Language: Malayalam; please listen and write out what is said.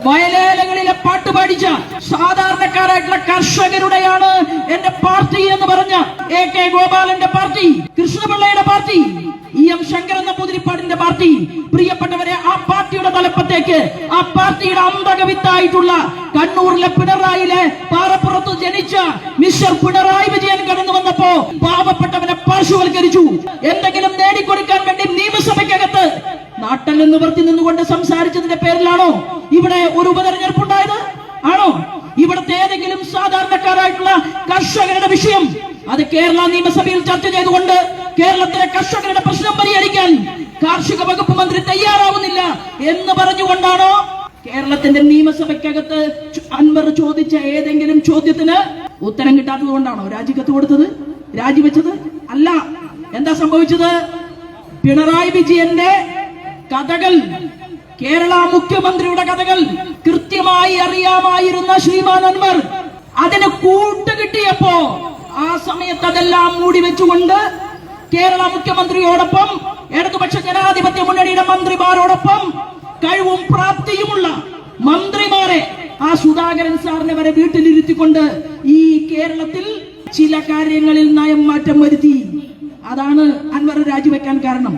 വയലേലകളിലെ പാട്ട് പാടിച്ച സാധാരണക്കാരായിട്ടുള്ള കർഷകരുടെയാണ് എന്റെ പാർട്ടി എന്ന് പറഞ്ഞ AK ഗോപാലന്റെ പാർട്ടി, കൃഷ്ണപിള്ളയുടെ പാർട്ടി, EM ശങ്കരൻ നമ്പൂതിരിപ്പാടിന്റെ പാർട്ടി. പ്രിയപ്പെട്ടവരെ, ആ പാർട്ടിയുടെ തലപ്പത്തേക്ക്, ആ പാർട്ടിയുടെ അന്തകവിത്തായിട്ടുള്ള കണ്ണൂരിലെ പിണറായിലെ പാറപ്പുറത്ത് ജനിച്ച മിസ്റ്റർ പിണറായി വിജയൻ കടന്നു വന്നപ്പോ പാവപ്പെട്ടവനെ പാർശ്വവൽക്കരിച്ചു. എന്തെങ്കിലും നേടിക്കൊടുക്കാൻ വേണ്ടി നിയമസഭയ്ക്കകത്ത് നാട്ടിൽ നിവർത്തി നിന്നുകൊണ്ട് സംസാരിച്ചതിന്റെ പേരിലാണോ ഇവിടെ ഒരു ഉപതെരഞ്ഞെടുപ്പ് ഉണ്ടായത്? ആണോ? ഇവിടുത്തെ ഏതെങ്കിലും സാധാരണക്കാരായിട്ടുള്ള കർഷകരുടെ വിഷയം അത് കേരള നിയമസഭയിൽ ചർച്ച ചെയ്തുകൊണ്ട് കേരളത്തിലെ കർഷകരുടെ പ്രശ്നം പരിഹരിക്കാൻ കാർഷിക വകുപ്പ് മന്ത്രി തയ്യാറാവുന്നില്ല എന്ന് പറഞ്ഞുകൊണ്ടാണോ കേരളത്തിന്റെ നിയമസഭയ്ക്കകത്ത് അൻവർ ചോദിച്ച ഏതെങ്കിലും ചോദ്യത്തിന് ഉത്തരം കിട്ടാത്തത് കൊണ്ടാണോ രാജിക്കത്ത് കൊടുത്തത്, രാജിവെച്ചത്? അല്ല. എന്താ സംഭവിച്ചത്? പിണറായി വിജയന്റെ കഥകൾ, കേരള മുഖ്യമന്ത്രിയുടെ കഥകൾ കൃത്യമായി അറിയാമായിരുന്ന ശ്രീമാൻ അൻവർ അതിന് കൂട്ടുകിട്ടിയപ്പോ ആ സമയത്ത് അതെല്ലാം മൂടി വെച്ചുകൊണ്ട് കേരള മുഖ്യമന്ത്രിയോടൊപ്പം ഇടതുപക്ഷ ജനാധിപത്യ മുന്നണിയുടെ മന്ത്രിമാരോടൊപ്പം കഴിവും പ്രാപ്തിയുമുള്ള മന്ത്രിമാരെ, ആ സുധാകരൻ സാറിനെ വരെ വീട്ടിലിരുത്തിക്കൊണ്ട് ഈ കേരളത്തിൽ ചില കാര്യങ്ങളിൽ നയം മാറ്റം വരുത്തി. അതാണ് അൻവർ രാജിവെക്കാൻ കാരണം.